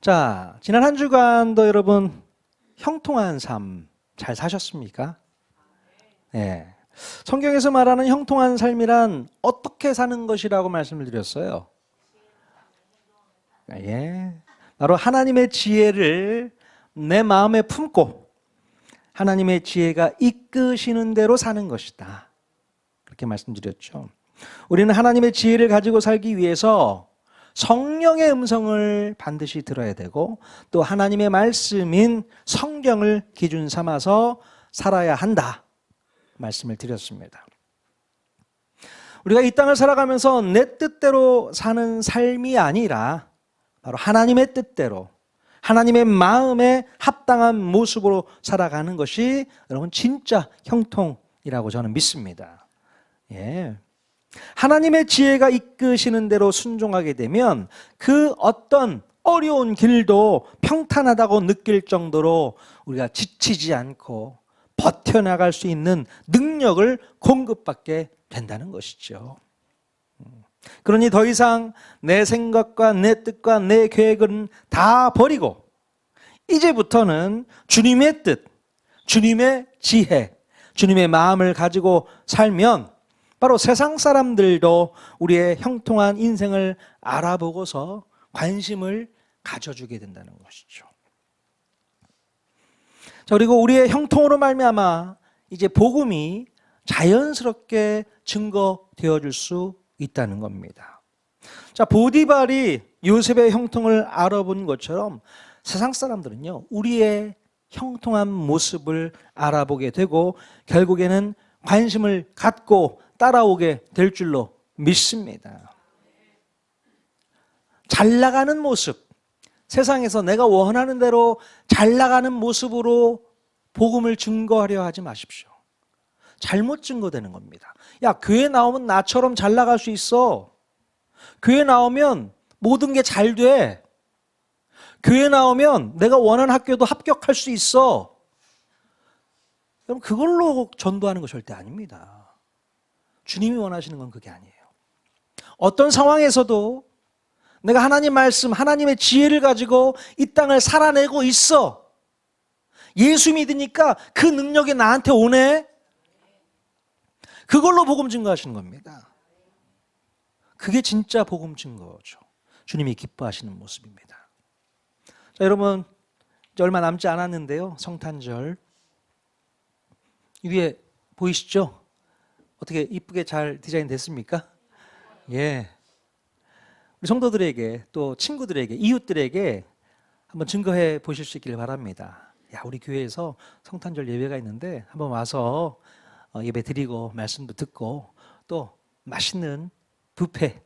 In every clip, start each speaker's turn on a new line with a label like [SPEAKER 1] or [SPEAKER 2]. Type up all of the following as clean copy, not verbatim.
[SPEAKER 1] 자, 지난 한 주간도 여러분 형통한 삶 잘 사셨습니까? 네. 성경에서 말하는 형통한 삶이란 어떻게 사는 것이라고 말씀을 드렸어요. 예. 바로 하나님의 지혜를 내 마음에 품고 하나님의 지혜가 이끄시는 대로 사는 것이다. 그렇게 말씀드렸죠. 우리는 하나님의 지혜를 가지고 살기 위해서 성령의 음성을 반드시 들어야 되고 또 하나님의 말씀인 성경을 기준 삼아서 살아야 한다 말씀을 드렸습니다. 우리가 이 땅을 살아가면서 내 뜻대로 사는 삶이 아니라 바로 하나님의 뜻대로 하나님의 마음에 합당한 모습으로 살아가는 것이 여러분 진짜 형통이라고 저는 믿습니다. 예. 하나님의 지혜가 이끄시는 대로 순종하게 되면 그 어떤 어려운 길도 평탄하다고 느낄 정도로 우리가 지치지 않고 버텨나갈 수 있는 능력을 공급받게 된다는 것이죠. 그러니 더 이상 내 생각과 내 뜻과 내 계획은 다 버리고 이제부터는 주님의 뜻, 주님의 지혜, 주님의 마음을 가지고 살면 바로 세상 사람들도 우리의 형통한 인생을 알아보고서 관심을 가져주게 된다는 것이죠. 자, 그리고 우리의 형통으로 말미암아 이제 복음이 자연스럽게 증거되어 줄 수 있다는 겁니다. 자, 보디발이 요셉의 형통을 알아본 것처럼 세상 사람들은요, 우리의 형통한 모습을 알아보게 되고 결국에는 관심을 갖고 따라오게 될 줄로 믿습니다. 잘 나가는 모습, 세상에서 내가 원하는 대로 잘 나가는 모습으로 복음을 증거하려 하지 마십시오. 잘못 증거되는 겁니다. 야, 교회 나오면 나처럼 잘 나갈 수 있어. 교회 나오면 모든 게 잘 돼. 교회 나오면 내가 원하는 학교도 합격할 수 있어. 그럼 그걸로 전도하는 거 절대 아닙니다. 주님이 원하시는 건 그게 아니에요. 어떤 상황에서도 내가 하나님 말씀, 하나님의 지혜를 가지고 이 땅을 살아내고 있어. 예수 믿으니까 그 능력이 나한테 오네. 그걸로 복음 증거하시는 겁니다. 그게 진짜 복음 증거죠. 주님이 기뻐하시는 모습입니다. 자, 여러분 이제 얼마 남지 않았는데요. 성탄절 위에 보이시죠? 어떻게 이쁘게 잘 디자인 됐습니까? 예. 우리 성도들에게 또 친구들에게 이웃들에게 한번 증거해 보실 수 있기를 바랍니다. 야, 우리 교회에서 성탄절 예배가 있는데 한번 와서 예배 드리고 말씀도 듣고 또 맛있는 뷔페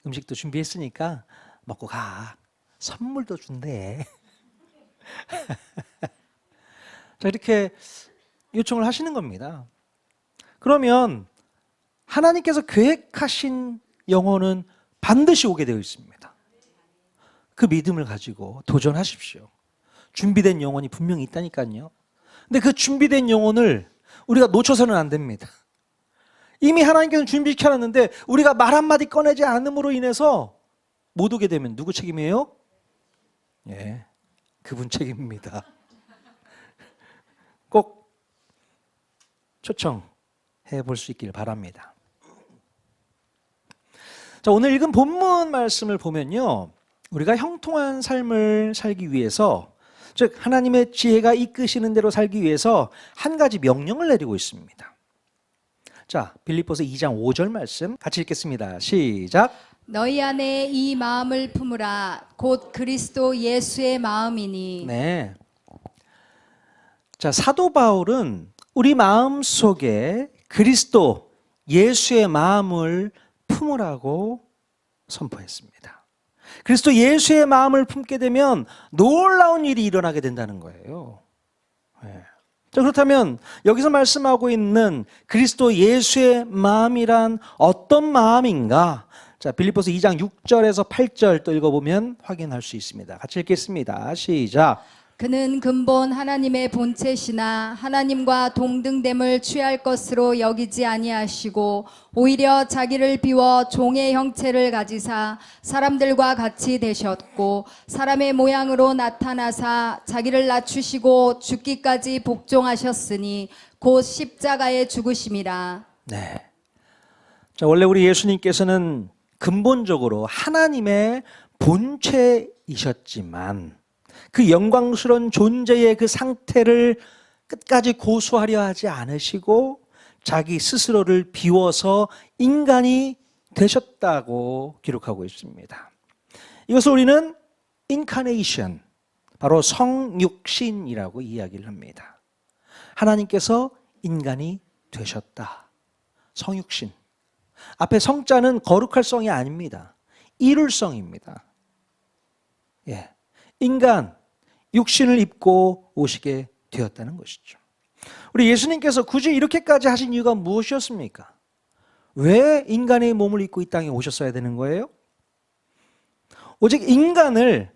[SPEAKER 1] 음식도 준비했으니까 먹고 가. 선물도 준대. 자, 이렇게 요청을 하시는 겁니다. 그러면 하나님께서 계획하신 영혼은 반드시 오게 되어 있습니다. 그 믿음을 가지고 도전하십시오. 준비된 영혼이 분명히 있다니까요. 근데 그 준비된 영혼을 우리가 놓쳐서는 안 됩니다. 이미 하나님께서는 준비시켜놨는데 우리가 말 한마디 꺼내지 않음으로 인해서 못 오게 되면 누구 책임이에요? 예, 그분 책임입니다. 꼭 초청해 볼 수 있길 바랍니다. 자, 오늘 읽은 본문 말씀을 보면요, 우리가 형통한 삶을 살기 위해서, 즉 하나님의 지혜가 이끄시는 대로 살기 위해서 한 가지 명령을 내리고 있습니다. 자, 빌립보서 2장 5절 말씀 같이 읽겠습니다. 시작.
[SPEAKER 2] 너희 안에 이 마음을 품으라. 곧 그리스도 예수의 마음이니.
[SPEAKER 1] 네. 자, 사도 바울은 우리 마음 속에 그리스도 예수의 마음을 품으라고 선포했습니다. 그리스도 예수의 마음을 품게 되면 놀라운 일이 일어나게 된다는 거예요. 네. 자, 그렇다면 여기서 말씀하고 있는 그리스도 예수의 마음이란 어떤 마음인가? 자, 빌립보서 2장 6절에서 8절 또 읽어보면 확인할 수 있습니다. 같이 읽겠습니다. 시작.
[SPEAKER 2] 그는 근본 하나님의 본체시나 하나님과 동등됨을 취할 것으로 여기지 아니하시고 오히려 자기를 비워 종의 형체를 가지사 사람들과 같이 되셨고 사람의 모양으로 나타나사 자기를 낮추시고 죽기까지 복종하셨으니 곧 십자가에 죽으심이라.
[SPEAKER 1] 네. 자, 원래 우리 예수님께서는 근본적으로 하나님의 본체이셨지만 그 영광스러운 존재의 그 상태를 끝까지 고수하려 하지 않으시고 자기 스스로를 비워서 인간이 되셨다고 기록하고 있습니다. 이것을 우리는 인카네이션, 바로 성육신이라고 이야기를 합니다. 하나님께서 인간이 되셨다. 성육신. 앞에 성자는 거룩할 성이 아닙니다. 이룰성입니다. 예. 인간, 육신을 입고 오시게 되었다는 것이죠. 우리 예수님께서 굳이 이렇게까지 하신 이유가 무엇이었습니까? 왜 인간의 몸을 입고 이 땅에 오셨어야 되는 거예요? 오직 인간을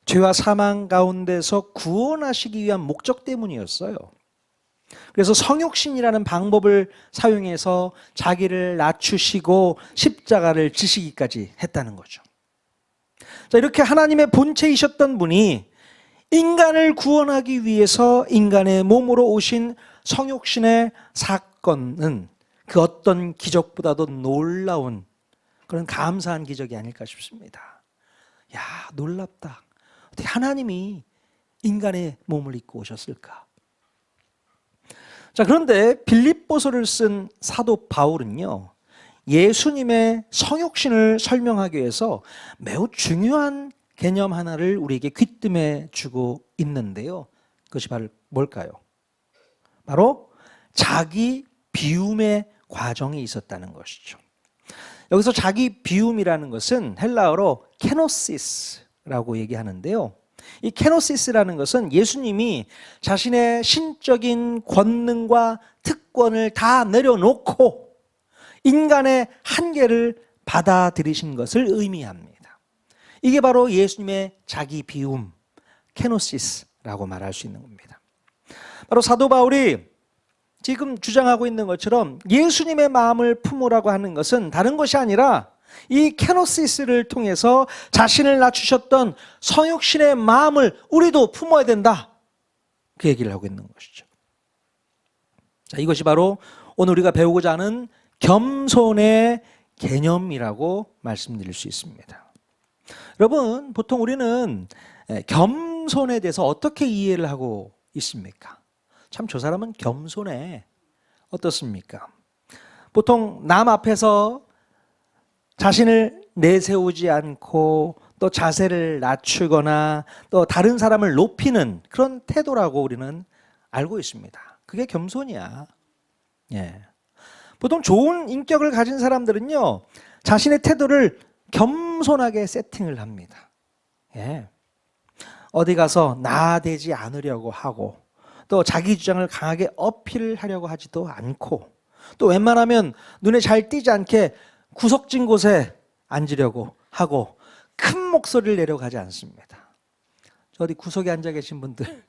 [SPEAKER 1] 죄와 사망 가운데서 구원하시기 위한 목적 때문이었어요. 그래서 성육신이라는 방법을 사용해서 자기를 낮추시고 십자가를 지시기까지 했다는 거죠. 자, 이렇게 하나님의 본체이셨던 분이 인간을 구원하기 위해서 인간의 몸으로 오신 성육신의 사건은 그 어떤 기적보다도 놀라운 그런 감사한 기적이 아닐까 싶습니다. 야, 놀랍다. 어떻게 하나님이 인간의 몸을 입고 오셨을까? 자, 그런데 빌립보서를 쓴 사도 바울은요, 예수님의 성육신을 설명하기 위해서 매우 중요한 개념 하나를 우리에게 귀뜸해 주고 있는데요. 그것이 바로 뭘까요? 바로 자기 비움의 과정이 있었다는 것이죠. 여기서 자기 비움이라는 것은 헬라어로 케노시스라고 얘기하는데요. 이 케노시스라는 것은 예수님이 자신의 신적인 권능과 특권을 다 내려놓고 인간의 한계를 받아들이신 것을 의미합니다. 이게 바로 예수님의 자기 비움, 케노시스라고 말할 수 있는 겁니다. 바로 사도 바울이 지금 주장하고 있는 것처럼 예수님의 마음을 품으라고 하는 것은 다른 것이 아니라 이 케노시스를 통해서 자신을 낮추셨던 성육신의 마음을 우리도 품어야 된다. 그 얘기를 하고 있는 것이죠. 자, 이것이 바로 오늘 우리가 배우고자 하는 겸손의 개념이라고 말씀드릴 수 있습니다. 여러분, 보통 우리는 겸손에 대해서 어떻게 이해를 하고 있습니까? 참 저 사람은 겸손해. 어떻습니까? 보통 남 앞에서 자신을 내세우지 않고 또 자세를 낮추거나 또 다른 사람을 높이는 그런 태도라고 우리는 알고 있습니다. 그게 겸손이야. 예. 보통 좋은 인격을 가진 사람들은요, 자신의 태도를 겸손하게 세팅을 합니다. 예. 어디 가서 나대지 않으려고 하고 또 자기 주장을 강하게 어필하려고 하지도 않고 또 웬만하면 눈에 잘 띄지 않게 구석진 곳에 앉으려고 하고 큰 목소리를 내려고 하지 않습니다. 저 어디 구석에 앉아 계신 분들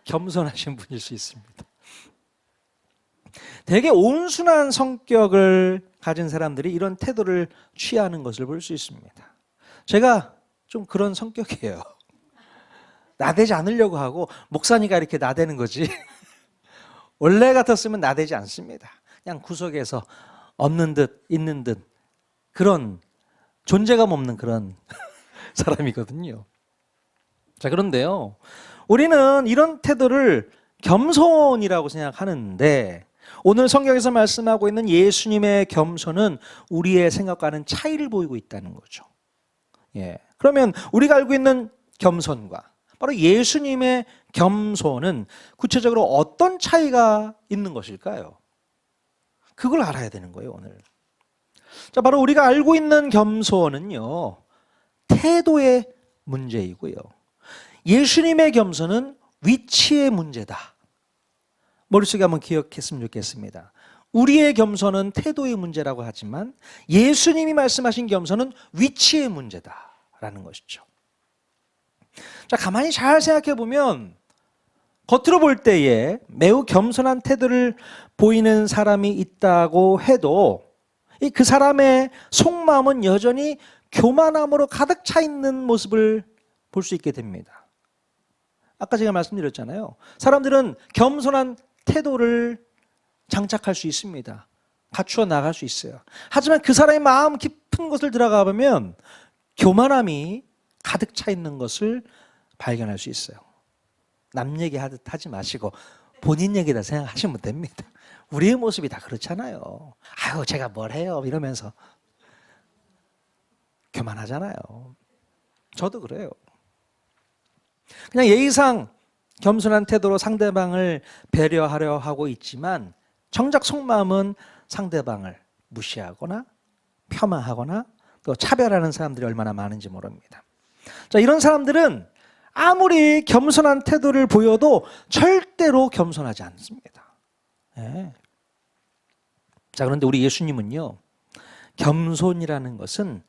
[SPEAKER 1] 겸손하신 분일 수 있습니다. 되게 온순한 성격을 가진 사람들이 이런 태도를 취하는 것을 볼 수 있습니다. 제가 좀 그런 성격이에요. 나대지 않으려고 하고 목사니까 이렇게 나대는 거지 원래 같았으면 나대지 않습니다. 그냥 구석에서 없는 듯 있는 듯 그런 존재감 없는 그런 사람이거든요. 자, 그런데요, 우리는 이런 태도를 겸손이라고 생각하는데 오늘 성경에서 말씀하고 있는 예수님의 겸손은 우리의 생각과는 차이를 보이고 있다는 거죠. 예. 그러면 우리가 알고 있는 겸손과 바로 예수님의 겸손은 구체적으로 어떤 차이가 있는 것일까요? 그걸 알아야 되는 거예요, 오늘. 자, 바로 우리가 알고 있는 겸손은요, 태도의 문제이고요. 예수님의 겸손은 위치의 문제다. 머릿속에 한번 기억했으면 좋겠습니다. 우리의 겸손은 태도의 문제라고 하지만 예수님이 말씀하신 겸손은 위치의 문제다라는 것이죠. 자, 가만히 잘 생각해 보면 겉으로 볼 때에 매우 겸손한 태도를 보이는 사람이 있다고 해도 그 사람의 속마음은 여전히 교만함으로 가득 차 있는 모습을 볼 수 있게 됩니다. 아까 제가 말씀드렸잖아요. 사람들은 겸손한 태도를 장착할 수 있습니다. 갖추어 나갈 수 있어요. 하지만 그 사람의 마음 깊은 곳을 들어가 보면 교만함이 가득 차 있는 것을 발견할 수 있어요. 남 얘기하듯 하지 마시고 본인 얘기다 생각하시면 됩니다. 우리의 모습이 다 그렇잖아요. 아유, 제가 뭘 해요 이러면서 교만하잖아요. 저도 그래요. 그냥 예의상 겸손한 태도로 상대방을 배려하려 하고 있지만 정작 속마음은 상대방을 무시하거나 폄하하거나 또 차별하는 사람들이 얼마나 많은지 모릅니다. 자, 이런 사람들은 아무리 겸손한 태도를 보여도 절대로 겸손하지 않습니다. 네. 자, 그런데 우리 예수님은요, 겸손이라는 것은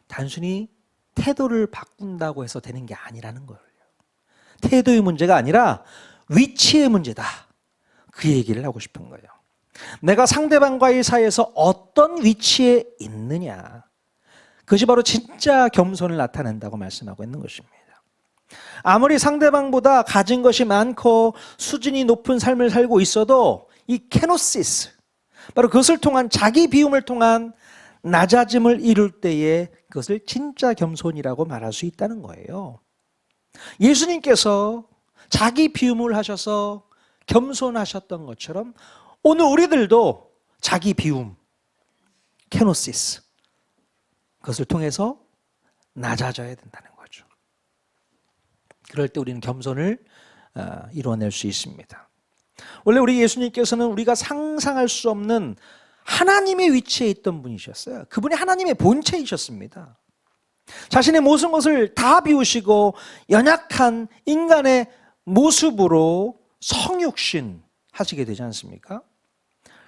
[SPEAKER 1] 단순히 태도를 바꾼다고 해서 되는 게 아니라는 거예요. 태도의 문제가 아니라 위치의 문제다. 그 얘기를 하고 싶은 거예요. 내가 상대방과의 사이에서 어떤 위치에 있느냐. 그것이 바로 진짜 겸손을 나타낸다고 말씀하고 있는 것입니다. 아무리 상대방보다 가진 것이 많고 수준이 높은 삶을 살고 있어도 이 케노시스, 바로 그것을 통한 자기 비움을 통한 낮아짐을 이룰 때에 그것을 진짜 겸손이라고 말할 수 있다는 거예요. 예수님께서 자기 비움을 하셔서 겸손하셨던 것처럼 오늘 우리들도 자기 비움, 케노시스, 그것을 통해서 낮아져야 된다는 거죠. 그럴 때 우리는 겸손을 이루어낼 수 있습니다. 원래 우리 예수님께서는 우리가 상상할 수 없는 하나님의 위치에 있던 분이셨어요. 그분이 하나님의 본체이셨습니다. 자신의 모든 것을 다 비우시고 연약한 인간의 모습으로 성육신 하시게 되지 않습니까?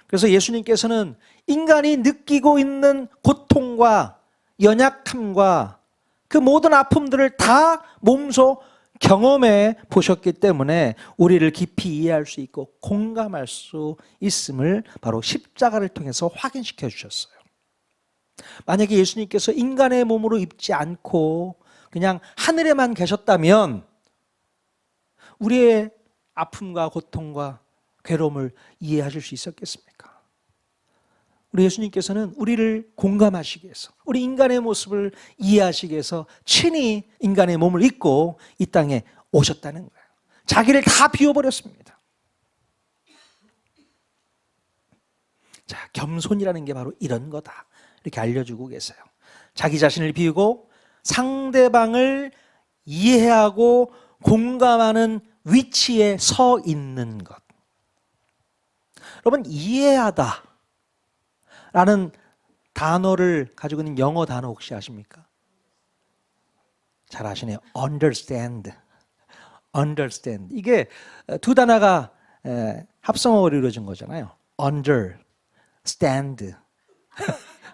[SPEAKER 1] 그래서 예수님께서는 인간이 느끼고 있는 고통과 연약함과 그 모든 아픔들을 다 몸소 경험해 보셨기 때문에 우리를 깊이 이해할 수 있고 공감할 수 있음을 바로 십자가를 통해서 확인시켜 주셨어요. 만약에 예수님께서 인간의 몸으로 입지 않고 그냥 하늘에만 계셨다면 우리의 아픔과 고통과 괴로움을 이해하실 수 있었겠습니까? 우리 예수님께서는 우리를 공감하시기 위해서, 우리 인간의 모습을 이해하시기 위해서 친히 인간의 몸을 입고 이 땅에 오셨다는 거예요. 자기를 다 비워버렸습니다. 자, 겸손이라는 게 바로 이런 거다. 이렇게 알려주고 계세요. 자기 자신을 비우고 상대방을 이해하고 공감하는 위치에 서 있는 것. 여러분, 이해하다 라는 단어를 가지고 있는 영어 단어 혹시 아십니까? 잘 아시네요. understand. understand. 이게 두 단어가 합성어로 이루어진 거잖아요. understand.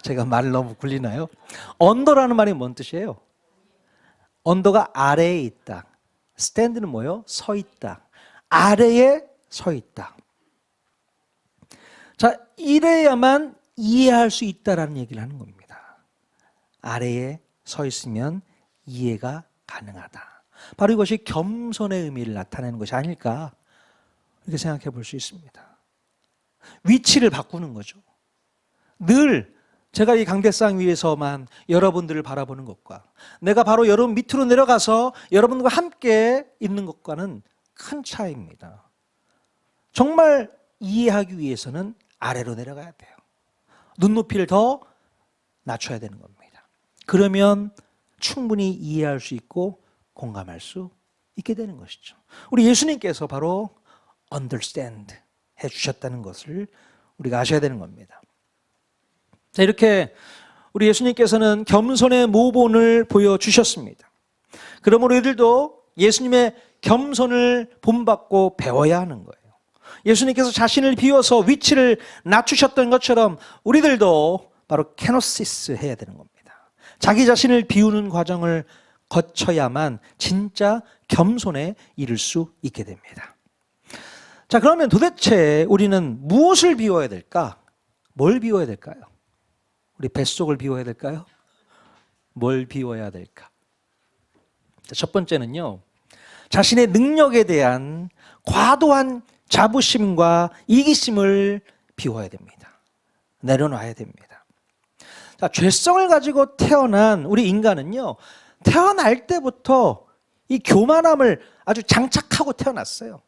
[SPEAKER 1] 제가 말 너무 굴리나요? 언더라는 말이 뭔 뜻이에요? 언더가 아래에 있다. stand는 뭐예요? 서 있다. 아래에 서 있다. 자, 이래야만 이해할 수 있다라는 얘기를 하는 겁니다. 아래에 서 있으면 이해가 가능하다. 바로 이것이 겸손의 의미를 나타내는 것이 아닐까 이렇게 생각해 볼 수 있습니다. 위치를 바꾸는 거죠. 늘 제가 이 강대상 위에서만 여러분들을 바라보는 것과 내가 바로 여러분 밑으로 내려가서 여러분과 함께 있는 것과는 큰 차이입니다. 정말 이해하기 위해서는 아래로 내려가야 돼요. 눈높이를 더 낮춰야 되는 겁니다. 그러면 충분히 이해할 수 있고 공감할 수 있게 되는 것이죠. 우리 예수님께서 바로 understand 해주셨다는 것을 우리가 아셔야 되는 겁니다. 자, 이렇게 우리 예수님께서는 겸손의 모본을 보여주셨습니다. 그러므로 우리들도 예수님의 겸손을 본받고 배워야 하는 거예요. 예수님께서 자신을 비워서 위치를 낮추셨던 것처럼 우리들도 바로 케노시스 해야 되는 겁니다. 자기 자신을 비우는 과정을 거쳐야만 진짜 겸손에 이를 수 있게 됩니다. 자, 그러면 도대체 우리는 무엇을 비워야 될까? 뭘 비워야 될까요? 우리 뱃속을 비워야 될까요? 뭘 비워야 될까? 자, 첫 번째는요, 자신의 능력에 대한 과도한 자부심과 이기심을 비워야 됩니다. 내려놔야 됩니다. 자, 죄성을 가지고 태어난 우리 인간은요, 태어날 때부터 이 교만함을 아주 장착하고 태어났어요.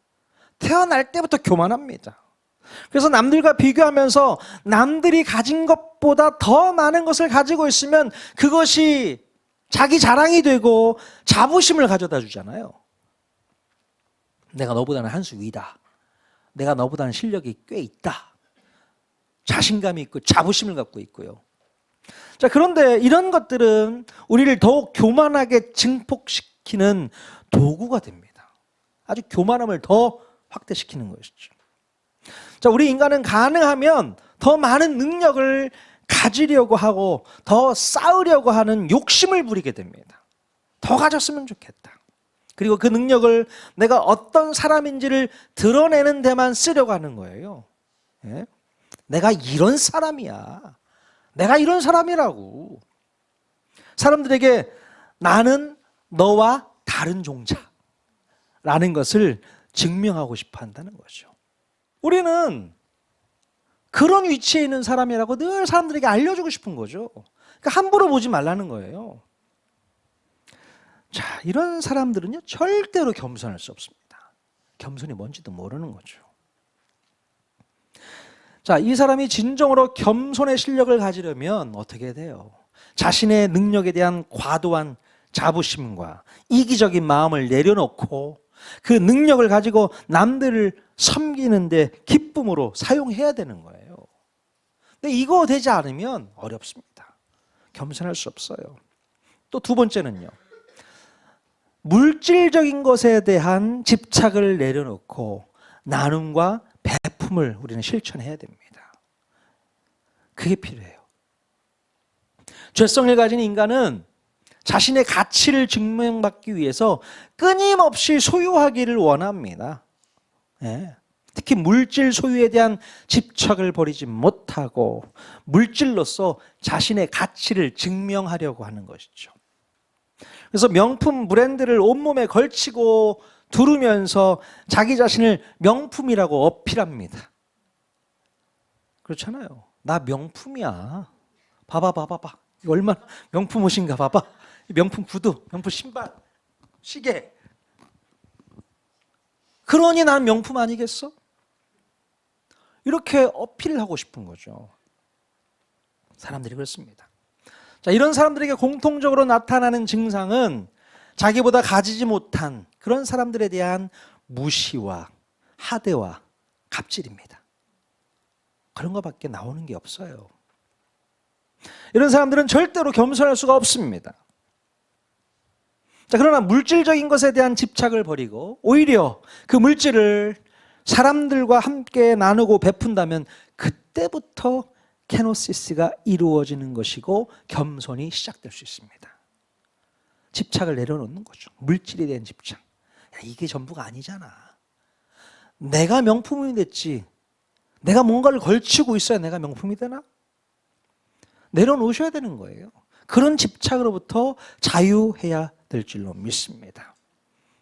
[SPEAKER 1] 태어날 때부터 교만합니다. 그래서 남들과 비교하면서 남들이 가진 것보다 더 많은 것을 가지고 있으면 그것이 자기 자랑이 되고 자부심을 가져다 주잖아요. 내가 너보다는 한 수 위다. 내가 너보다는 실력이 꽤 있다. 자신감이 있고 자부심을 갖고 있고요. 자, 그런데 이런 것들은 우리를 더욱 교만하게 증폭시키는 도구가 됩니다. 아주 교만함을 더 확대시키는 것이죠. 자, 우리 인간은 가능하면 더 많은 능력을 가지려고 하고 더 쌓으려고 하는 욕심을 부리게 됩니다. 더 가졌으면 좋겠다. 그리고 그 능력을 내가 어떤 사람인지를 드러내는 데만 쓰려고 하는 거예요. 예? 내가 이런 사람이야. 내가 이런 사람이라고. 사람들에게 나는 너와 다른 종자라는 것을 증명하고 싶어 한다는 거죠. 우리는 그런 위치에 있는 사람이라고 늘 사람들에게 알려주고 싶은 거죠. 그러니까 함부로 보지 말라는 거예요. 자, 이런 사람들은요, 절대로 겸손할 수 없습니다. 겸손이 뭔지도 모르는 거죠. 자, 이 사람이 진정으로 겸손의 실력을 가지려면 어떻게 돼요? 자신의 능력에 대한 과도한 자부심과 이기적인 마음을 내려놓고 그 능력을 가지고 남들을 섬기는데 기쁨으로 사용해야 되는 거예요. 근데 이거 되지 않으면 어렵습니다. 겸손할 수 없어요. 또 두 번째는요, 물질적인 것에 대한 집착을 내려놓고 나눔과 배품을 우리는 실천해야 됩니다. 그게 필요해요. 죄성을 가진 인간은 자신의 가치를 증명받기 위해서 끊임없이 소유하기를 원합니다. 예. 특히 물질 소유에 대한 집착을 버리지 못하고 물질로서 자신의 가치를 증명하려고 하는 것이죠. 그래서 명품 브랜드를 온몸에 걸치고 두르면서 자기 자신을 명품이라고 어필합니다. 그렇잖아요. 나 명품이야. 봐봐. 이거 얼마나 명품 옷인가 봐봐. 명품 구두, 명품 신발, 시계. 그러니 난 명품 아니겠어? 이렇게 어필을 하고 싶은 거죠. 사람들이 그렇습니다. 자, 이런 사람들에게 공통적으로 나타나는 증상은 자기보다 가지지 못한 그런 사람들에 대한 무시와 하대와 갑질입니다. 그런 것밖에 나오는 게 없어요. 이런 사람들은 절대로 겸손할 수가 없습니다. 자, 그러나 물질적인 것에 대한 집착을 버리고 오히려 그 물질을 사람들과 함께 나누고 베푼다면 그때부터 케노시스가 이루어지는 것이고 겸손이 시작될 수 있습니다. 집착을 내려놓는 거죠. 물질에 대한 집착. 야, 이게 전부가 아니잖아. 내가 명품이 됐지. 내가 뭔가를 걸치고 있어야 내가 명품이 되나? 내려놓으셔야 되는 거예요. 그런 집착으로부터 자유해야 될 줄로 믿습니다.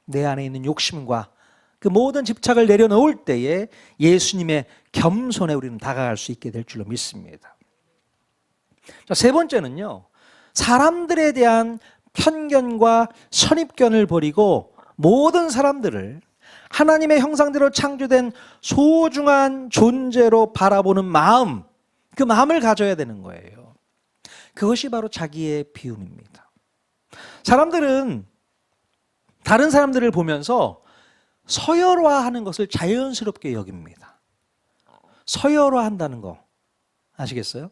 [SPEAKER 1] 내 안에 있는 욕심과 그 모든 집착을 내려놓을 때에 예수님의 겸손에 우리는 다가갈 수 있게 될 줄로 믿습니다. 자, 세 번째는요, 사람들에 대한 편견과 선입견을 버리고 모든 사람들을 하나님의 형상대로 창조된 소중한 존재로 바라보는 마음, 그 마음을 가져야 되는 거예요. 그것이 바로 자기의 비움입니다. 사람들은 다른 사람들을 보면서 서열화하는 것을 자연스럽게 여깁니다. 서열화한다는 거 아시겠어요?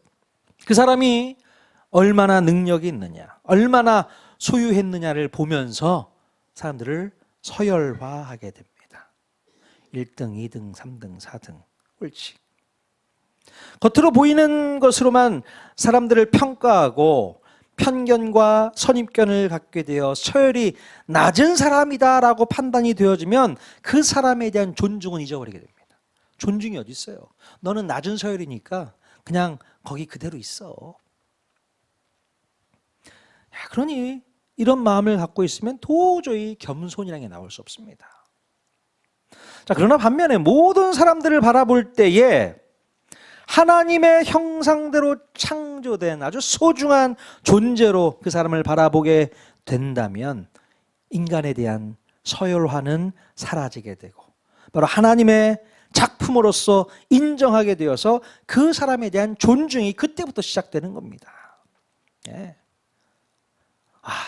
[SPEAKER 1] 그 사람이 얼마나 능력이 있느냐, 얼마나 소유했느냐를 보면서 사람들을 서열화하게 됩니다. 1등, 2등, 3등, 4등, 옳지. 겉으로 보이는 것으로만 사람들을 평가하고 편견과 선입견을 갖게 되어 서열이 낮은 사람이다라고 판단이 되어지면 그 사람에 대한 존중은 잊어버리게 됩니다. 존중이 어디 있어요? 너는 낮은 서열이니까 그냥 거기 그대로 있어. 그러니 이런 마음을 갖고 있으면 도저히 겸손이라는 게 나올 수 없습니다. 자, 그러나 반면에 모든 사람들을 바라볼 때에 하나님의 형상대로 창조된 아주 소중한 존재로 그 사람을 바라보게 된다면 인간에 대한 서열화는 사라지게 되고 바로 하나님의 작품으로서 인정하게 되어서 그 사람에 대한 존중이 그때부터 시작되는 겁니다. 예.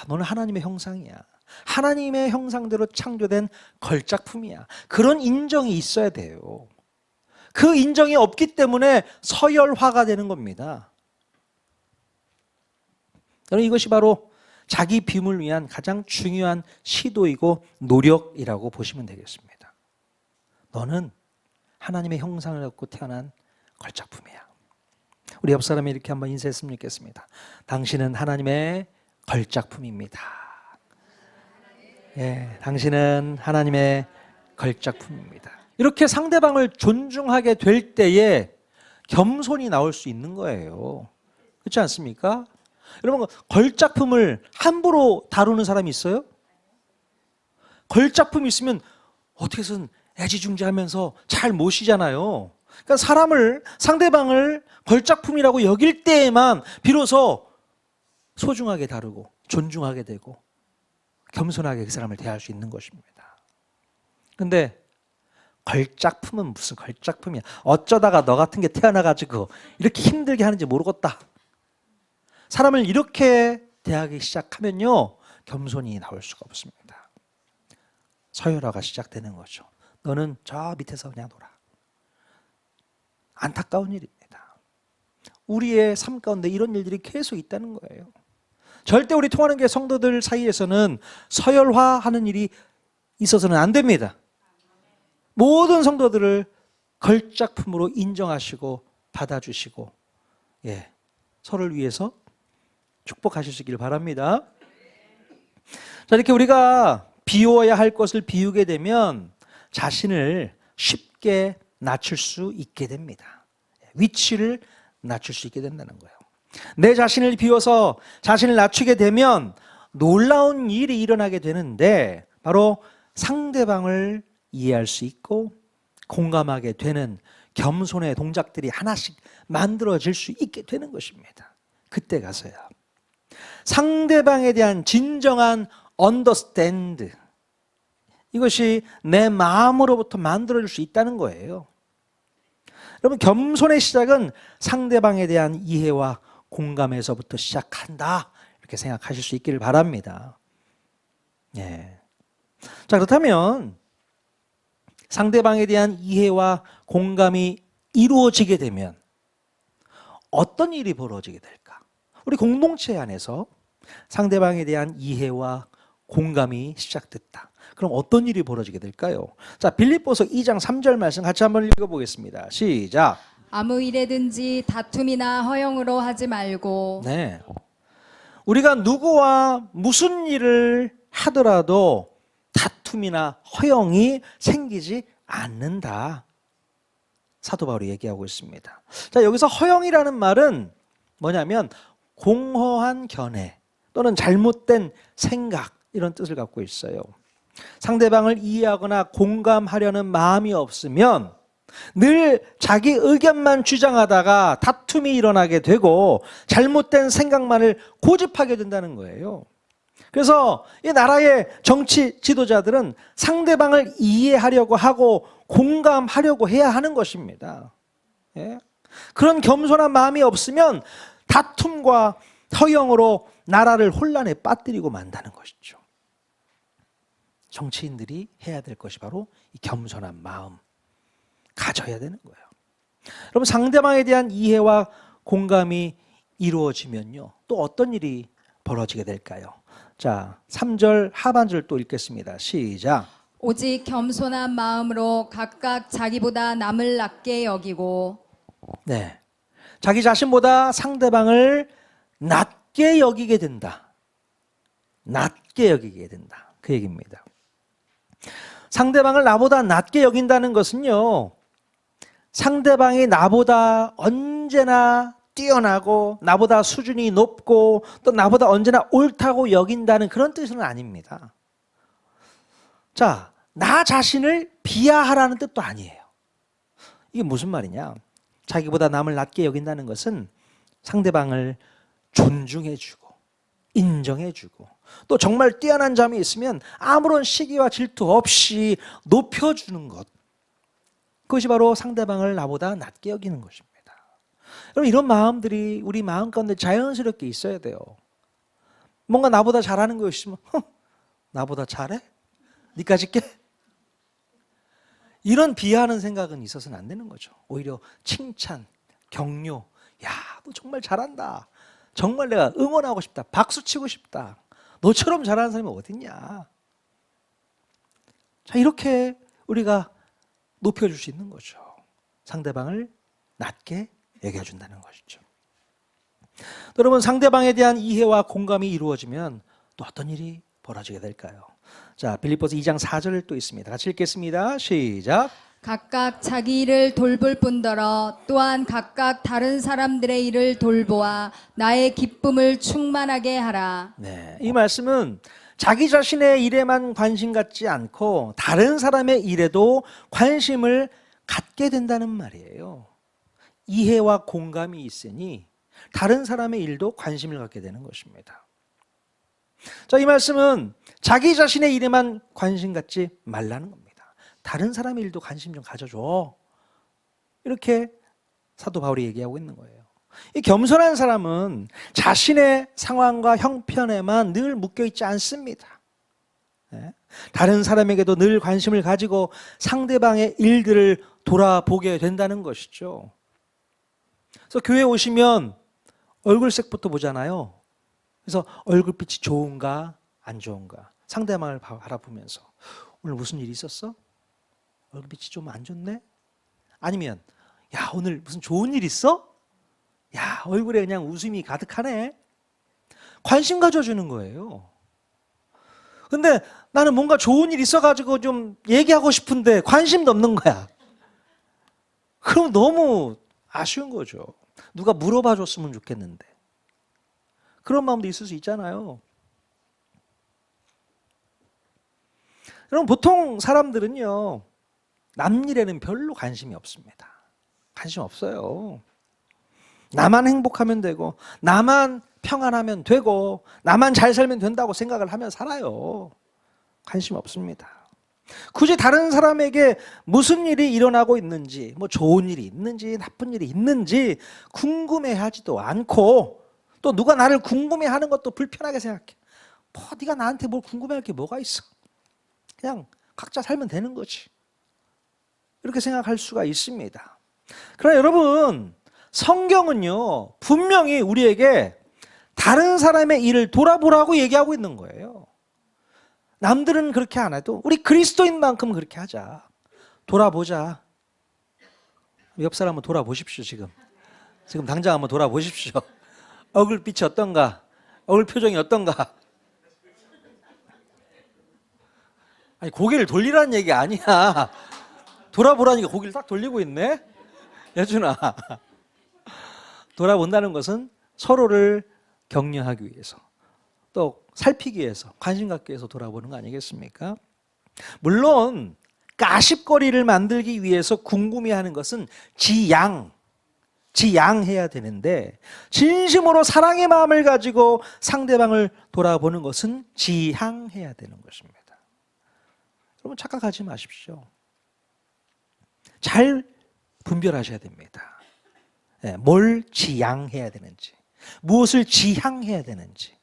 [SPEAKER 1] 너는 하나님의 형상이야. 하나님의 형상대로 창조된 걸작품이야. 그런 인정이 있어야 돼요. 그 인정이 없기 때문에 서열화가 되는 겁니다. 저는 이것이 바로 자기 비움을 위한 가장 중요한 시도이고 노력이라고 보시면 되겠습니다. 너는 하나님의 형상을 갖고 태어난 걸작품이야. 우리 옆 사람이 이렇게 한번 인사했으면 좋겠습니다. 당신은 하나님의 걸작품입니다. 예, 당신은 하나님의 걸작품입니다. 이렇게 상대방을 존중하게 될 때에 겸손이 나올 수 있는 거예요. 그렇지 않습니까? 여러분, 걸작품을 함부로 다루는 사람이 있어요? 걸작품이 있으면 어떻게든 애지중지하면서 잘 모시잖아요. 그러니까 상대방을 걸작품이라고 여길 때에만 비로소 소중하게 다루고 존중하게 되고 겸손하게 그 사람을 대할 수 있는 것입니다. 그런데 걸작품은 무슨 걸작품이야. 어쩌다가 너 같은 게 태어나가지고 이렇게 힘들게 하는지 모르겠다. 사람을 이렇게 대하기 시작하면요, 겸손이 나올 수가 없습니다. 서열화가 시작되는 거죠. 너는 저 밑에서 그냥 놀아. 안타까운 일입니다. 우리의 삶 가운데 이런 일들이 계속 있다는 거예요. 절대 우리 통하는 게 성도들 사이에서는 서열화하는 일이 있어서는 안 됩니다. 모든 성도들을 걸작품으로 인정하시고 받아주시고, 예, 서로를 위해서 축복하시길 바랍니다. 자, 이렇게 우리가 비워야 할 것을 비우게 되면 자신을 쉽게 낮출 수 있게 됩니다. 위치를 낮출 수 있게 된다는 거예요. 내 자신을 비워서 자신을 낮추게 되면 놀라운 일이 일어나게 되는데 바로 상대방을 이해할 수 있고 공감하게 되는 겸손의 동작들이 하나씩 만들어질 수 있게 되는 것입니다. 그때 가서야 상대방에 대한 진정한 understand, 이것이 내 마음으로부터 만들어질 수 있다는 거예요. 여러분, 겸손의 시작은 상대방에 대한 이해와 공감에서부터 시작한다, 이렇게 생각하실 수 있기를 바랍니다. 예. 자, 그렇다면 상대방에 대한 이해와 공감이 이루어지게 되면 어떤 일이 벌어지게 될까? 우리 공동체 안에서 상대방에 대한 이해와 공감이 시작됐다. 그럼 어떤 일이 벌어지게 될까요? 자, 빌립보서 2장 3절 말씀 같이 한번 읽어보겠습니다. 시작.
[SPEAKER 2] 아무 일에든지 다툼이나 허영으로 하지 말고.
[SPEAKER 1] 네. 우리가 누구와 무슨 일을 하더라도 다툼이나 허영이 생기지 않는다. 사도 바울이 얘기하고 있습니다. 자, 여기서 허영이라는 말은 뭐냐면 공허한 견해 또는 잘못된 생각, 이런 뜻을 갖고 있어요. 상대방을 이해하거나 공감하려는 마음이 없으면 늘 자기 의견만 주장하다가 다툼이 일어나게 되고 잘못된 생각만을 고집하게 된다는 거예요. 그래서 이 나라의 정치 지도자들은 상대방을 이해하려고 하고 공감하려고 해야 하는 것입니다. 예? 그런 겸손한 마음이 없으면 다툼과 허영으로 나라를 혼란에 빠뜨리고 만다는 것이죠. 정치인들이 해야 될 것이 바로 이 겸손한 마음 가져야 되는 거예요. 여러분, 상대방에 대한 이해와 공감이 이루어지면요, 또 어떤 일이 벌어지게 될까요? 자, 3절 하반절 또 읽겠습니다. 시작.
[SPEAKER 2] 오직 겸손한 마음으로 각각 자기보다 남을 낮게 여기고.
[SPEAKER 1] 네, 자기 자신보다 상대방을 낮게 여기게 된다. 낮게 여기게 된다. 그 얘기입니다. 상대방을 나보다 낮게 여긴다는 것은요, 상대방이 나보다 언제나 뛰어나고 나보다 수준이 높고 또 나보다 언제나 옳다고 여긴다는 그런 뜻은 아닙니다. 자, 나 자신을 비하하라는 뜻도 아니에요. 이게 무슨 말이냐? 자기보다 남을 낮게 여긴다는 것은 상대방을 존중해주고 인정해주고 또 정말 뛰어난 점이 있으면 아무런 시기와 질투 없이 높여주는 것, 그것이 바로 상대방을 나보다 낮게 여기는 것입니다. 여러분, 이런 마음들이 우리 마음 가운데 자연스럽게 있어야 돼요. 뭔가 나보다 잘하는 거 있으면 나보다 잘해? 니까지 깨? 이런 비하하는 생각은 있어서는 안 되는 거죠. 오히려 칭찬, 격려, 야, 너 정말 잘한다. 정말 내가 응원하고 싶다. 박수 치고 싶다. 너처럼 잘하는 사람이 어딨냐. 자, 이렇게 우리가 높여줄 수 있는 거죠. 상대방을 낮게 여겨준다는 것이죠. 여러분, 상대방에 대한 이해와 공감이 이루어지면 또 어떤 일이 벌어지게 될까요? 자, 빌립보서 2장 4절을 또 있습니다. 같이 읽겠습니다. 시작.
[SPEAKER 2] 각각 자기 일을 돌볼 뿐더러 또한 각각 다른 사람들의 일을 돌보아 나의 기쁨을 충만하게 하라.
[SPEAKER 1] 네, 이 말씀은 자기 자신의 일에만 관심 갖지 않고 다른 사람의 일에도 관심을 갖게 된다는 말이에요. 이해와 공감이 있으니 다른 사람의 일도 관심을 갖게 되는 것입니다. 자, 이 말씀은 자기 자신의 일에만 관심 갖지 말라는 겁니다. 다른 사람의 일도 관심 좀 가져줘. 이렇게 사도 바울이 얘기하고 있는 거예요. 이 겸손한 사람은 자신의 상황과 형편에만 늘 묶여 있지 않습니다. 다른 사람에게도 늘 관심을 가지고 상대방의 일들을 돌아보게 된다는 것이죠. 그래서 교회 오시면 얼굴색부터 보잖아요. 그래서 얼굴빛이 좋은가 안 좋은가 상대방을 바라보면서 오늘 무슨 일이 있었어? 얼굴빛이 좀 안 좋네? 아니면 야, 오늘 무슨 좋은 일 있어? 야, 얼굴에 그냥 웃음이 가득하네. 관심 가져주는 거예요. 근데 나는 뭔가 좋은 일 있어가지고 좀 얘기하고 싶은데 관심도 없는 거야. 그럼 너무 아쉬운 거죠. 누가 물어봐 줬으면 좋겠는데. 그런 마음도 있을 수 있잖아요. 여러분, 보통 사람들은요, 남 일에는 별로 관심이 없습니다. 관심 없어요. 나만 행복하면 되고 나만 평안하면 되고 나만 잘 살면 된다고 생각을 하며 살아요. 관심 없습니다. 굳이 다른 사람에게 무슨 일이 일어나고 있는지, 뭐 좋은 일이 있는지 나쁜 일이 있는지 궁금해하지도 않고 또 누가 나를 궁금해하는 것도 불편하게 생각해. 뭐 네가 나한테 뭘 궁금해할 게 뭐가 있어. 그냥 각자 살면 되는 거지. 이렇게 생각할 수가 있습니다. 그러나 여러분, 성경은요, 분명히 우리에게 다른 사람의 일을 돌아보라고 얘기하고 있는 거예요. 남들은 그렇게 안 해도 우리 그리스도인만큼 그렇게 하자. 돌아보자. 옆 사람 한번 돌아보십시오. 지금 당장 한번 돌아보십시오. 얼굴빛이 어떤가? 얼굴 표정이 어떤가? 아니, 고개를 돌리라는 얘기 아니야. 돌아보라니까 고개를 딱 돌리고 있네. 여준아, 돌아본다는 것은 서로를 격려하기 위해서 또 살피기 위해서 관심 갖기 위해서 돌아보는 거 아니겠습니까? 물론 가십거리를 만들기 위해서 궁금해하는 것은 지양해야 되는데 진심으로 사랑의 마음을 가지고 상대방을 돌아보는 것은 지향해야 되는 것입니다. 여러분, 착각하지 마십시오. 잘 분별하셔야 됩니다. 뭘 지향해야 되는지, 무엇을 지향해야 되는지.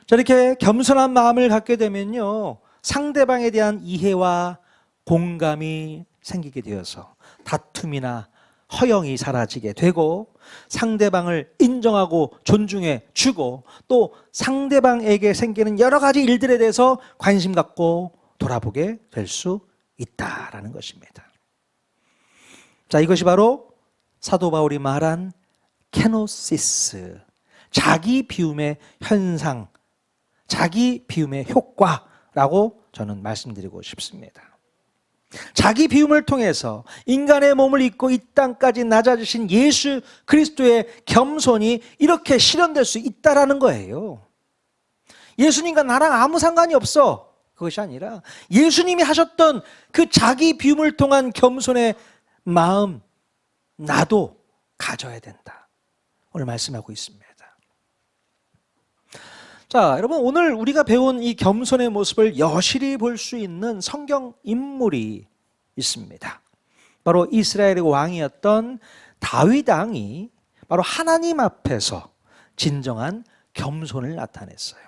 [SPEAKER 1] 자, 이렇게 겸손한 마음을 갖게 되면요, 상대방에 대한 이해와 공감이 생기게 되어서 다툼이나 허영이 사라지게 되고 상대방을 인정하고 존중해 주고 또 상대방에게 생기는 여러 가지 일들에 대해서 관심 갖고 돌아보게 될 수 있다라는 것입니다. 자, 이것이 바로 사도 바울이 말한 케노시스, 자기 비움의 현상, 자기 비움의 효과라고 저는 말씀드리고 싶습니다. 자기 비움을 통해서 인간의 몸을 입고 이 땅까지 낮아지신 예수 그리스도의 겸손이 이렇게 실현될 수 있다라는 거예요. 예수님과 나랑 아무 상관이 없어. 그것이 아니라 예수님이 하셨던 그 자기 비움을 통한 겸손의 마음, 나도 가져야 된다. 오늘 말씀하고 있습니다. 자, 여러분, 오늘 우리가 배운 이 겸손의 모습을 여실히 볼 수 있는 성경 인물이 있습니다. 바로 이스라엘의 왕이었던 다윗 왕이 바로 하나님 앞에서 진정한 겸손을 나타냈어요.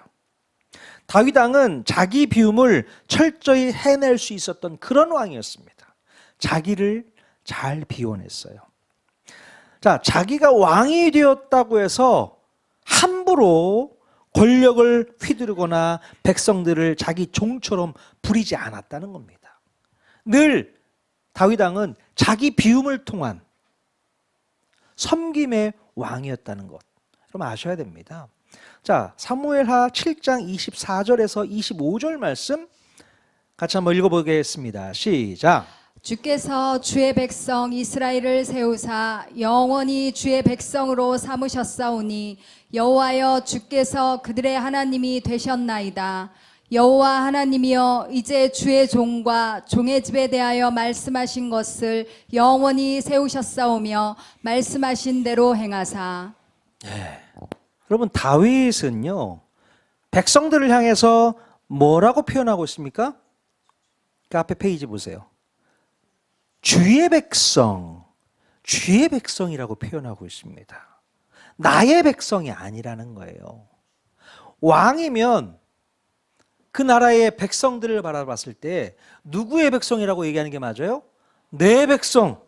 [SPEAKER 1] 다윗 왕은 자기 비움을 철저히 해낼 수 있었던 그런 왕이었습니다. 자기를 잘 비워냈어요. 자, 자기가 왕이 되었다고 해서 함부로 권력을 휘두르거나 백성들을 자기 종처럼 부리지 않았다는 겁니다. 늘 다윗 왕은 자기 비움을 통한 섬김의 왕이었다는 것, 여러분 아셔야 됩니다. 자, 사무엘하 7장 24절에서 25절 말씀 같이 한번 읽어보겠습니다. 시작.
[SPEAKER 2] 주께서 주의 백성 이스라엘을 세우사 영원히 주의 백성으로 삼으셨사오니 여호와여 주께서 그들의 하나님이 되셨나이다. 여호와 하나님이여 이제 주의 종과 종의 집에 대하여 말씀하신 것을 영원히 세우셨사오며 말씀하신 대로 행하사.
[SPEAKER 1] 여러분 다윗은요 백성들을 향해서 뭐라고 표현하고 있습니까? 그 앞에 페이지 보세요. 주의 백성, 주의 백성이라고 표현하고 있습니다. 나의 백성이 아니라는 거예요. 왕이면 그 나라의 백성들을 바라봤을 때 누구의 백성이라고 얘기하는 게 맞아요? 내 백성,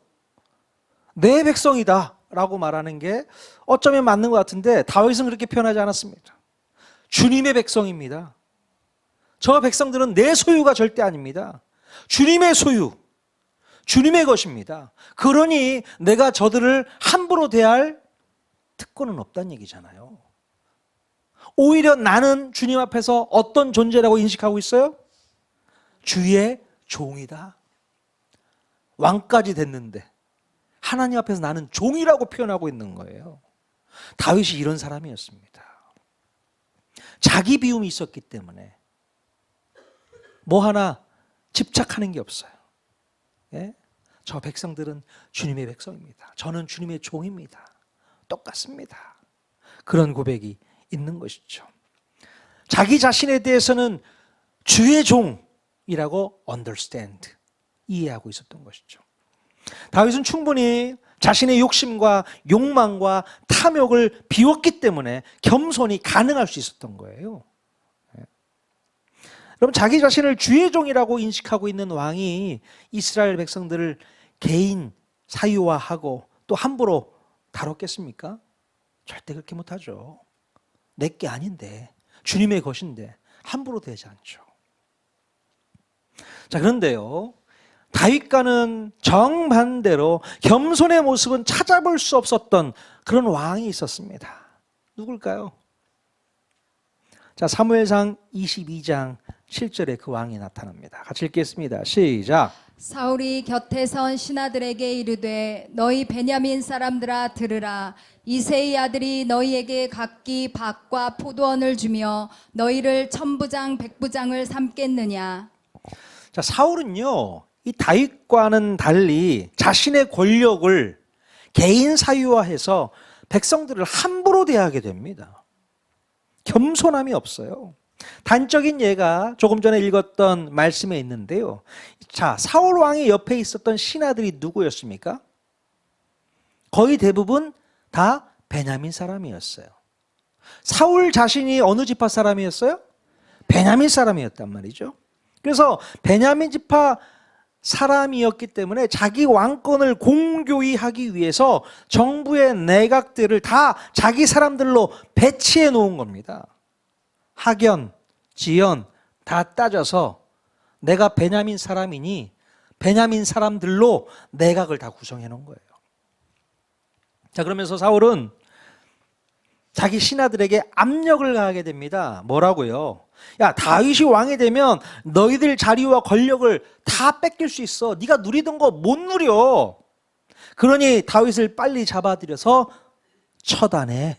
[SPEAKER 1] 내 백성이다 라고 말하는 게 어쩌면 맞는 것 같은데 다윗은 그렇게 표현하지 않았습니다. 주님의 백성입니다. 저 백성들은 내 소유가 절대 아닙니다. 주님의 소유, 주님의 것입니다. 그러니 내가 저들을 함부로 대할 특권은 없다는 얘기잖아요. 오히려 나는 주님 앞에서 어떤 존재라고 인식하고 있어요? 주의 종이다. 왕까지 됐는데 하나님 앞에서 나는 종이라고 표현하고 있는 거예요. 다윗이 이런 사람이었습니다. 자기 비움이 있었기 때문에 뭐 하나 집착하는 게 없어요. 예? 저 백성들은 주님의 백성입니다. 저는 주님의 종입니다. 똑같습니다. 그런 고백이 있는 것이죠. 자기 자신에 대해서는 주의 종이라고 understand, 이해하고 있었던 것이죠. 다윗은 충분히 자신의 욕심과 욕망과 탐욕을 비웠기 때문에 겸손이 가능할 수 있었던 거예요. 여러분 자기 자신을 주의 종이라고 인식하고 있는 왕이 이스라엘 백성들을 개인 사유화하고 또 함부로 다뤘겠습니까? 절대 그렇게 못하죠. 내 게 아닌데 주님의 것인데 함부로 대지 않죠. 자, 그런데요 다윗과는 정반대로 겸손의 모습은 찾아볼 수 없었던 그런 왕이 있었습니다. 누굴까요? 자, 사무엘상 22장 7절에 그 왕이 나타납니다. 같이 읽겠습니다. 시작.
[SPEAKER 2] 사울이 곁에 선 신하들에게 이르되 너희 베냐민 사람들아 들으라. 이새의 아들이 너희에게 각기 밭과 포도원을 주며 너희를 천부장 백부장을 삼겠느냐.
[SPEAKER 1] 자, 사울은요 이 다윗과는 달리 자신의 권력을 개인 사유화해서 백성들을 함부로 대하게 됩니다. 겸손함이 없어요. 단적인 예가 조금 전에 읽었던 말씀에 있는데요. 자, 사울 왕의 옆에 있었던 신하들이 누구였습니까? 거의 대부분 다 베냐민 사람이었어요. 사울 자신이 어느 지파 사람이었어요? 베냐민 사람이었단 말이죠. 그래서 베냐민 지파 사람이었기 때문에 자기 왕권을 공교히 하기 위해서 정부의 내각들을 다 자기 사람들로 배치해 놓은 겁니다. 학연, 지연 다 따져서 내가 베냐민 사람이니 베냐민 사람들로 내각을 다 구성해 놓은 거예요. 자, 그러면서 사울은 자기 신하들에게 압력을 가하게 됩니다. 뭐라고요? 야, 다윗이 왕이 되면 너희들 자리와 권력을 다 뺏길 수 있어. 네가 누리던 거 못 누려. 그러니 다윗을 빨리 잡아들여서 처단해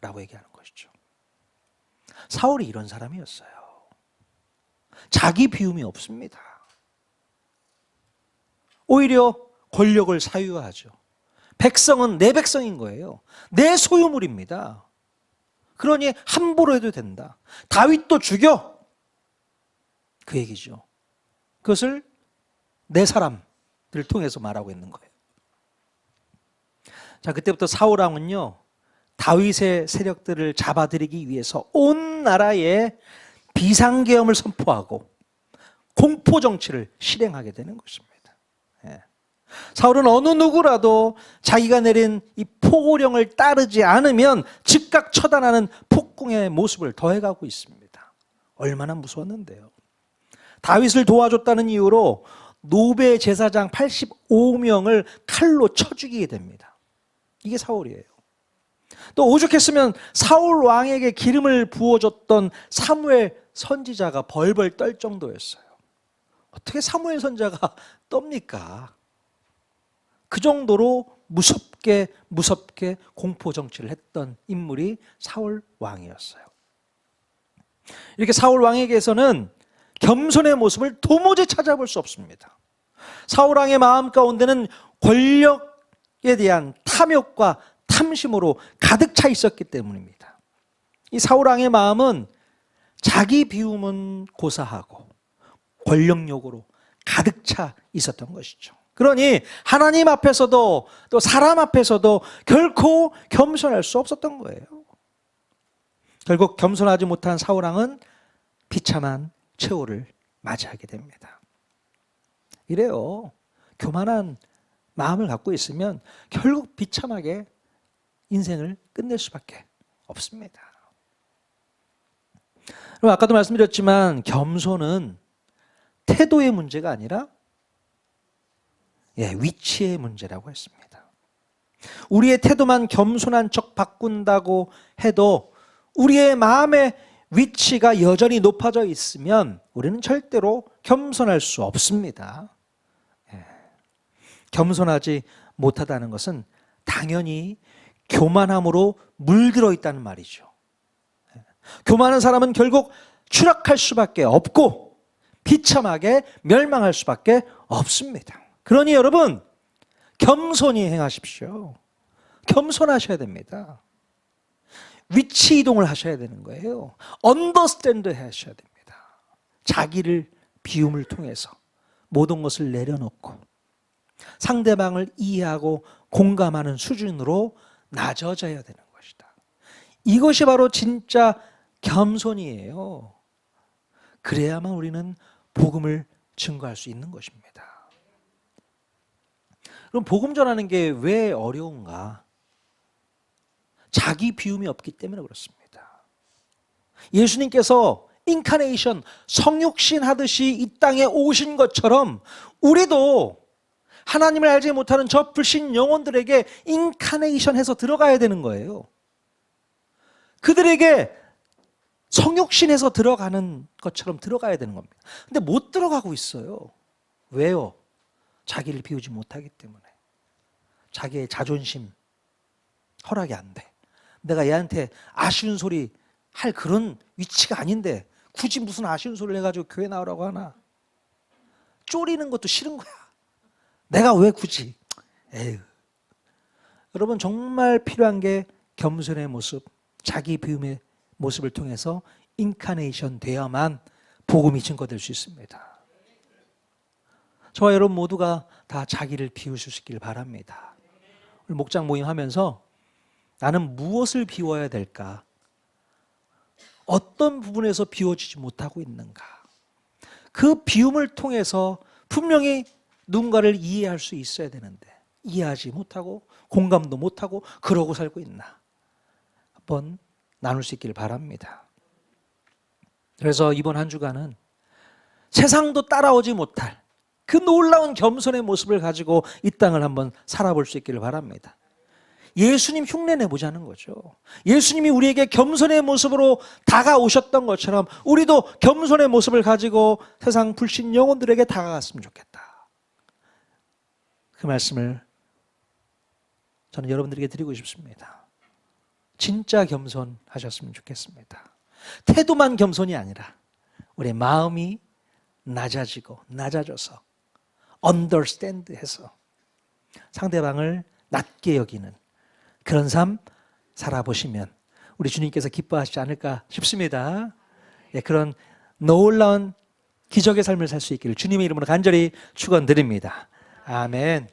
[SPEAKER 1] 라고 얘기하는 것이죠. 사울이 이런 사람이었어요. 자기 비움이 없습니다. 오히려 권력을 사유하죠. 백성은 내 백성인 거예요. 내 소유물입니다. 그러니 함부로 해도 된다. 다윗도 죽여. 그 얘기죠. 그것을 내 사람들을 통해서 말하고 있는 거예요. 자, 그때부터 사울 왕은요, 다윗의 세력들을 잡아들이기 위해서 온 나라에 비상계엄을 선포하고 공포 정치를 실행하게 되는 것입니다. 예. 사울은 어느 누구라도 자기가 내린 이 포고령을 따르지 않으면 즉각 처단하는 폭군의 모습을 더해가고 있습니다. 얼마나 무서웠는데요. 다윗을 도와줬다는 이유로 노베 제사장 85명을 칼로 쳐 죽이게 됩니다. 이게 사울이에요. 또 오죽했으면 사울 왕에게 기름을 부어줬던 사무엘 선지자가 벌벌 떨 정도였어요. 어떻게 사무엘 선지자가 떱니까? 그 정도로 무섭게 공포 정치를 했던 인물이 사울 왕이었어요. 이렇게 사울 왕에게서는 겸손의 모습을 도무지 찾아볼 수 없습니다. 사울 왕의 마음 가운데는 권력에 대한 탐욕과 탐심으로 가득 차 있었기 때문입니다. 이 사울 왕의 마음은 자기 비움은 고사하고 권력욕으로 가득 차 있었던 것이죠. 그러니 하나님 앞에서도 또 사람 앞에서도 결코 겸손할 수 없었던 거예요. 결국 겸손하지 못한 사울 왕은 비참한 최후를 맞이하게 됩니다. 이래요. 교만한 마음을 갖고 있으면 결국 비참하게 인생을 끝낼 수밖에 없습니다. 그럼 아까도 말씀드렸지만 겸손은 태도의 문제가 아니라 위치의 문제라고 했습니다. 우리의 태도만 겸손한 척 바꾼다고 해도 우리의 마음의 위치가 여전히 높아져 있으면 우리는 절대로 겸손할 수 없습니다. 겸손하지 못하다는 것은 당연히 교만함으로 물들어 있다는 말이죠. 교만한 사람은 결국 추락할 수밖에 없고 비참하게 멸망할 수밖에 없습니다. 그러니 여러분, 겸손히 행하십시오. 겸손하셔야 됩니다. 위치 이동을 하셔야 되는 거예요. 언더스탠드 하셔야 됩니다. 자기를 비움을 통해서 모든 것을 내려놓고 상대방을 이해하고 공감하는 수준으로 낮아져야 되는 것이다. 이것이 바로 진짜 겸손이에요. 그래야만 우리는 복음을 증거할 수 있는 것입니다. 그럼 복음 전하는 게 왜 어려운가? 자기 비움이 없기 때문에 그렇습니다. 예수님께서 인카네이션, 성육신 하듯이 이 땅에 오신 것처럼 우리도 하나님을 알지 못하는 저 불신 영혼들에게 인카네이션 해서 들어가야 되는 거예요. 그들에게 성육신해서 들어가는 것처럼 들어가야 되는 겁니다. 근데 못 들어가고 있어요. 왜요? 자기를 비우지 못하기 때문에. 자기의 자존심 허락이 안 돼. 내가 얘한테 아쉬운 소리 할 그런 위치가 아닌데 굳이 무슨 아쉬운 소리를 해가지고 교회 나오라고 하나. 쪼리는 것도 싫은 거야. 내가 왜 굳이. 에휴. 여러분, 정말 필요한 게 겸손의 모습, 자기 비움의 모습을 통해서 인카네이션 되어야만 복음이 증거될 수 있습니다. 저와 여러분 모두가 다 자기를 비울 수 있기를 바랍니다. 오늘 목장 모임 하면서 나는 무엇을 비워야 될까? 어떤 부분에서 비워지지 못하고 있는가? 그 비움을 통해서 분명히 누군가를 이해할 수 있어야 되는데 이해하지 못하고 공감도 못하고 그러고 살고 있나? 한번 나눌 수 있기를 바랍니다. 그래서 이번 한 주간은 세상도 따라오지 못할 그 놀라운 겸손의 모습을 가지고 이 땅을 한번 살아볼 수 있기를 바랍니다. 예수님 흉내 내보자는 거죠. 예수님이 우리에게 겸손의 모습으로 다가오셨던 것처럼 우리도 겸손의 모습을 가지고 세상 불신 영혼들에게 다가갔으면 좋겠다. 그 말씀을 저는 여러분들에게 드리고 싶습니다. 진짜 겸손하셨으면 좋겠습니다. 태도만 겸손이 아니라 우리의 마음이 낮아져서 understand 해서 상대방을 낮게 여기는 그런 삶 살아보시면 우리 주님께서 기뻐하시지 않을까 싶습니다. 예, 그런 놀라운 기적의 삶을 살 수 있기를 주님의 이름으로 간절히 축원드립니다. 아멘.